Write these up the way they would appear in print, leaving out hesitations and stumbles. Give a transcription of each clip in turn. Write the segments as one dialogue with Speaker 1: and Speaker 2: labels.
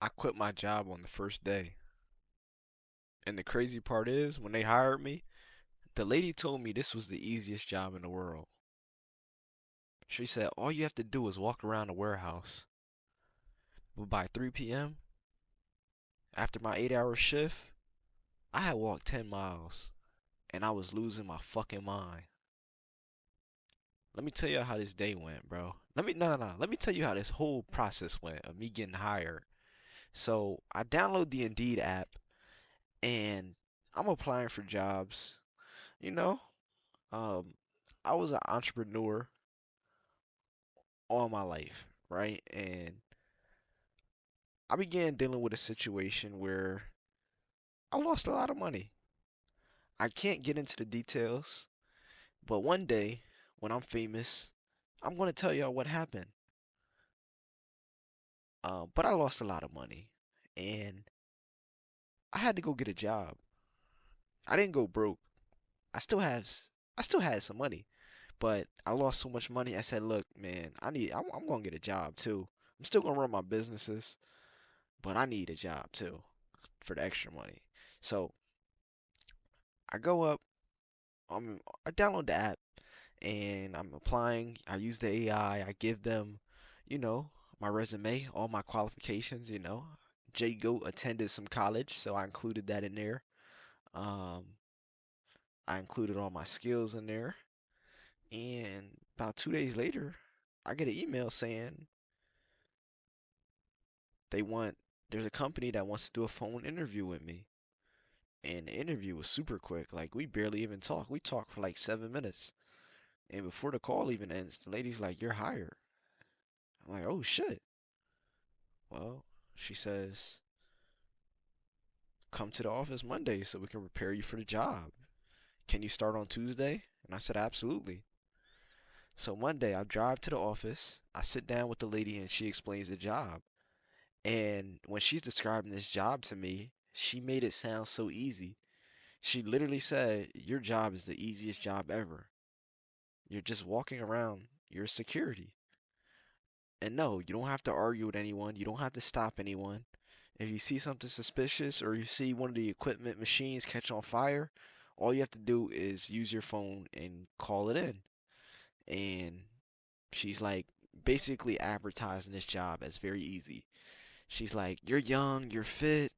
Speaker 1: I quit my job on the first day. And the crazy part is, when they hired me, the lady told me this was the easiest job in the world. She said, all you have to do is walk around the warehouse. But by 3 p.m., after my 8 hour shift, I had walked 10 miles and I was losing my fucking mind. Let me tell you how this day went, bro. No. Let me tell you how this whole process went of me getting hired. So I download the Indeed app and I'm applying for jobs. You know, um, I was an entrepreneur all my life, right? And I began dealing with a situation where I lost a lot of money. I can't get into the details, but one day when I'm famous, I'm going to tell y'all what happened. But I lost a lot of money and I had to go get a job. I didn't go broke. I still have I still had some money, but I lost so much money. I said, "Look, man, I'm going to get a job too. I'm still going to run my businesses, but I need a job too for the extra money." So, I go up, I download the app and I'm applying. I use the I give them, you know, my resume, all my qualifications. J Goat attended some college, so I included that in there. Um, I included all my skills in there. And about 2 days later, I get an email saying they want, there's a company that wants to do a phone interview with me. And the interview was super quick. Like, we barely even talked. We talked for like 7 minutes. And before the call even ends, the lady's like, "You're hired." I'm like, "Oh shit." Well, she says, "Come to the office Monday so we can prepare you for the job. Can you start on Tuesday?" And I said, "Absolutely." So Monday, I drive to the office. I sit down with the lady and she explains the job. And when she's describing this job to me, she made it sound so easy. She literally said, "Your job is the easiest job ever. You're just walking around, you're security." And no, you don't have to argue with anyone. You don't have to stop anyone. If you see something suspicious or you see one of the equipment machines catch on fire, all you have to do is use your phone and call it in. And she's like basically advertising this job as very easy. She's like, "You're young, you're fit,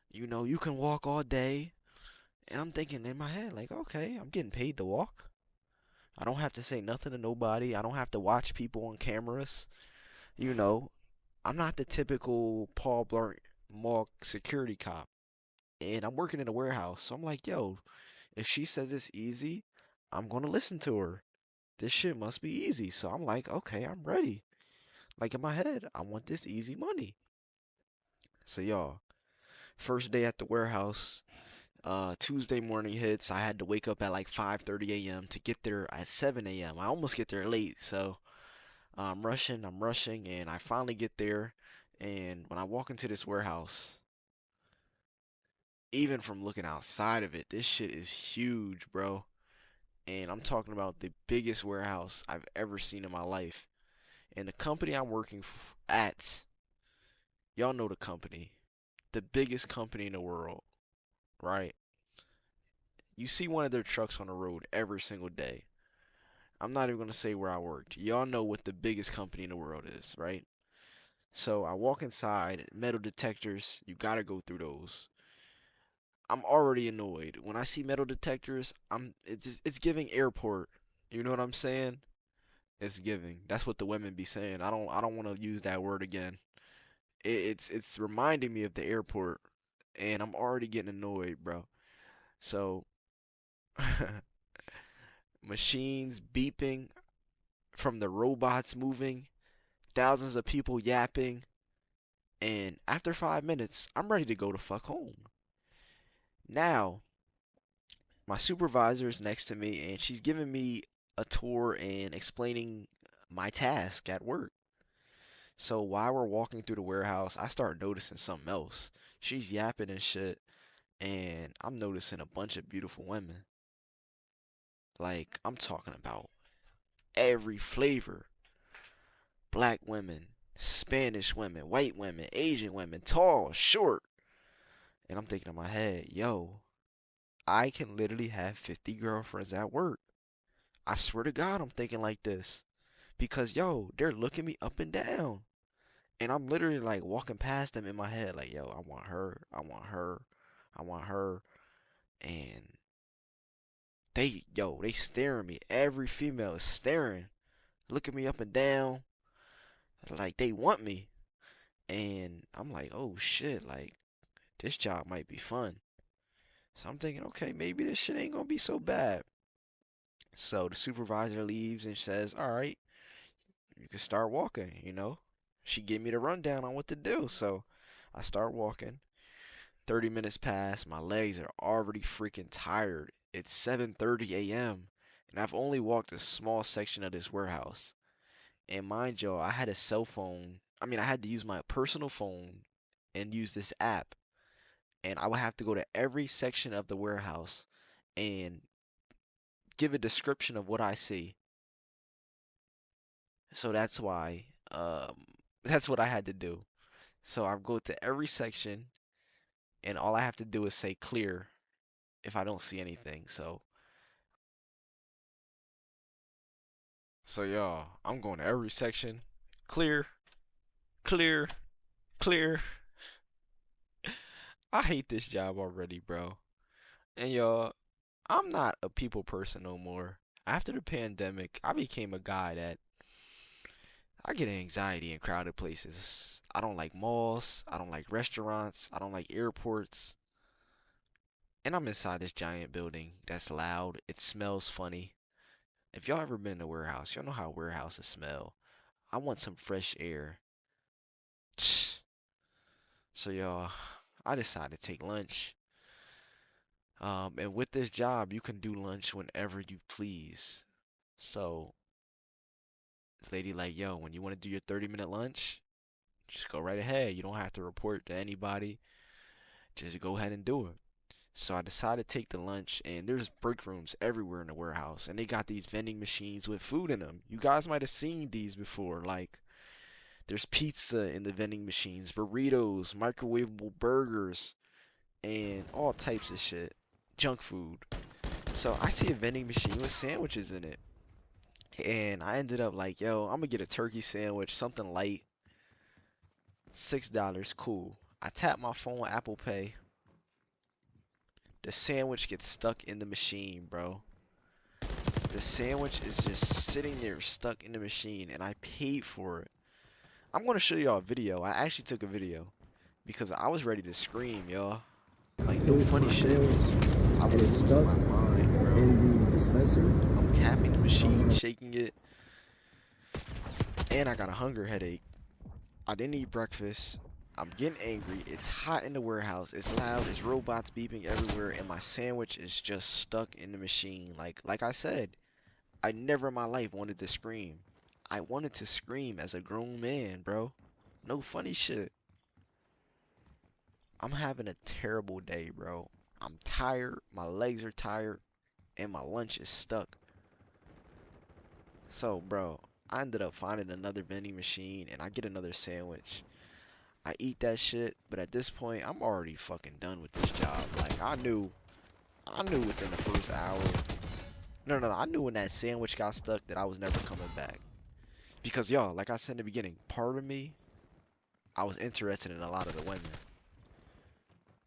Speaker 1: you can walk all day." And I'm thinking in my head, like, okay, I'm getting paid to walk. I don't have to say nothing to nobody. I don't have to watch people on cameras. You know, I'm not the typical Paul Blart Mall security cop. And I'm working in a warehouse. So I'm like, yo, if she says it's easy, I'm going to listen to her. This shit must be easy. So I'm like, okay, I'm ready. Like in my head, I want this easy money. So y'all, first day at the warehouse, Tuesday morning hits. I had to wake up at like 5:30 a.m. to get there at 7 a.m. I almost get there late. So I'm rushing, and I finally get there. And when I walk into this warehouse, even from looking outside of it, this shit is huge, bro. And I'm talking about the biggest warehouse I've ever seen in my life. And the company I'm working at, y'all know the company, the biggest company in the world, right? You see one of their trucks on the road every single day. I'm not even gonna say where I worked. Y'all know what the biggest company in the world is, right? So I walk inside, metal detectors, you gotta go through those. I'm already annoyed. When I see metal detectors, it's giving airport. You know what I'm saying? It's giving. That's what the women be saying. I don't want to use that word again. It's reminding me of the airport, and I'm already getting annoyed, bro. So machines beeping from the robots moving, thousands of people yapping, and after 5 minutes, I'm ready to go to fuck home. Now, my supervisor is next to me, and she's giving me a tour and explaining my task at work. So while we're walking through the warehouse, I start noticing something else. She's yapping and shit, and I'm noticing a bunch of beautiful women. Like, I'm talking about every flavor. Black women, Spanish women, white women, Asian women, tall, short. And I'm thinking in my head, yo, I can literally have 50 girlfriends at work. I swear to God, I'm thinking like this. Because, yo, they're looking me up and down. And I'm literally like walking past them in my head, like, yo, I want her, I want her, I want her. And they staring me. Every female is staring, looking me up and down, like they want me. And I'm like, oh shit, like this job might be fun. So I'm thinking, okay, maybe this shit ain't gonna be so bad. So the supervisor leaves and says, all right, you can start walking. She gave me the rundown on what to do. So I start walking. 30 minutes pass. My legs are already freaking tired. It's 7:30 a.m. and I've only walked a small section of this warehouse. And mind you, I had a cell phone. I mean, I had to use my personal phone and use this app. And I would have to go to every section of the warehouse and give a description of what I see. So that's why, that's what I had to do. So I go to every section, and all I have to do is say clear if I don't see anything. So y'all, I'm going to every section, clear, clear, clear. I hate this job already, bro. And y'all, I'm not a people person no more. After the pandemic, I became a guy that I get anxiety in crowded places. I don't like malls. I don't like restaurants. I don't like airports. And I'm inside this giant building that's loud. It smells funny. If y'all ever been in a warehouse, y'all know how warehouses smell. I want some fresh air. So y'all, I decided to take lunch. And with this job, you can do lunch whenever you please. So, this lady like, yo, when you want to do your 30-minute lunch, just go right ahead. You don't have to report to anybody. Just go ahead and do it. So I decided to take the lunch, and there's break rooms everywhere in the warehouse, and they got these vending machines with food in them. You guys might have seen these before. Like, there's pizza in the vending machines, burritos, microwavable burgers, and all types of shit. Junk food. So I see a vending machine with sandwiches in it. And I ended up like, yo, I'm gonna get a turkey sandwich, something light, $6, cool. I tap my phone, Apple Pay. The sandwich gets stuck in the machine, bro. The sandwich is just sitting there stuck in the machine, and I paid for it. I'm gonna show y'all a video. I actually took a video because I was ready to scream, y'all. Like, no funny shit. I was losing my mind, bro.
Speaker 2: In the dispenser.
Speaker 1: I'm tapping the machine, shaking it, and I got a hunger headache. I didn't eat breakfast. I'm getting angry. It's hot in the warehouse. It's loud. It's robots beeping everywhere, and my sandwich is just stuck in the machine. Like I said, I never in my life wanted to scream. I wanted to scream as a grown man, bro. No funny shit. I'm having a terrible day, bro. I'm tired. My legs are tired, and my lunch is stuck. So, bro, I ended up finding another vending machine, and I get another sandwich. I eat that shit, but at this point, I'm already fucking done with this job. Like, I knew within the first hour. No, I knew when that sandwich got stuck that I was never coming back. Because, y'all, like I said in the beginning, part of me, I was interested in a lot of the women.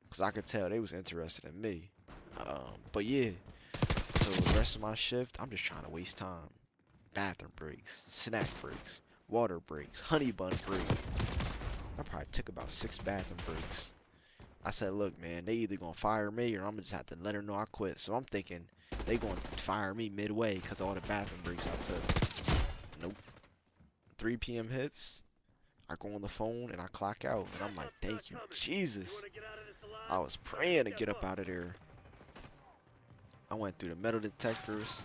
Speaker 1: Because I could tell they was interested in me. But yeah, so the rest of my shift, I'm just trying to waste time. Bathroom breaks, snack breaks, water breaks, honey bun break. I probably took about 6 bathroom breaks. I said, look, man, they either gonna fire me or I'm gonna just have to let her know I quit. So I'm thinking they gonna fire me midway because of all the bathroom breaks I took. Nope. 3 p.m. hits. I go on the phone and I clock out. And I'm like, thank you, Jesus. I was praying to get up out of there. I went through the metal detectors.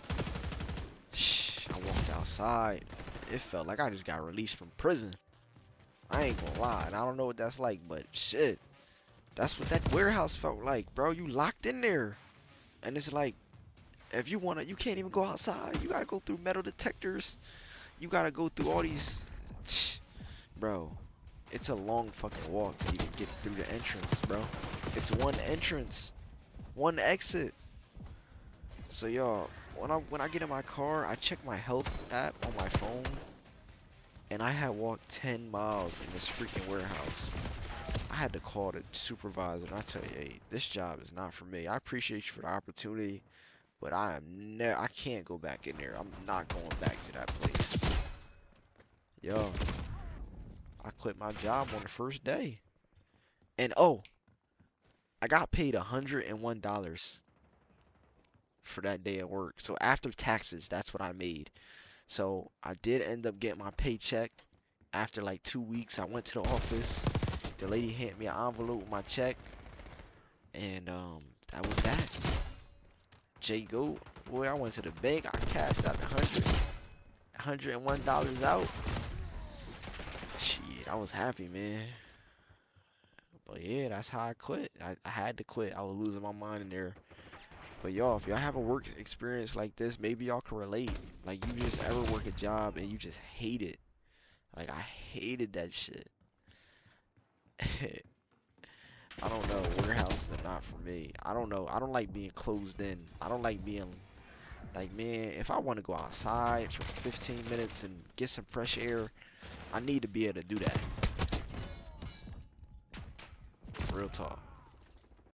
Speaker 1: I walked outside. It felt like I just got released from prison. I ain't gonna lie. And I don't know what that's like, but shit. That's what that warehouse felt like, bro. You locked in there. And it's like, if you wanna, you can't even go outside. You gotta go through metal detectors. You gotta go through all these. bro, it's a long fucking walk to even get through the entrance, bro. It's one entrance, one exit. So y'all, when I get in my car, I check my health app on my phone, and I had walked 10 miles in this freaking warehouse. I had to call the supervisor and I tell you, hey, this job is not for me. I appreciate you for the opportunity, but I can't go back in there. I'm not going back to that place. Yo, I quit my job on the first day. And oh, I got paid $101 for that day at work. So after taxes, that's what I made. So I did end up getting my paycheck. After like 2 weeks, I went to the office. The lady handed me an envelope with my check. And that was that. Go. Boy, I went to the bank. I cashed out $101 out. Shit, I was happy, man. But yeah, that's how I quit. I had to quit. I was losing my mind in there. But y'all, if y'all have a work experience like this, maybe y'all can relate. Like, you just ever work a job and you just hate it. Like, I hated that shit. I don't know. Warehouses are not for me. I don't know. I don't like being closed in. I don't like being like, man, if I want to go outside for 15 minutes and get some fresh air, I need to be able to do that. Real talk.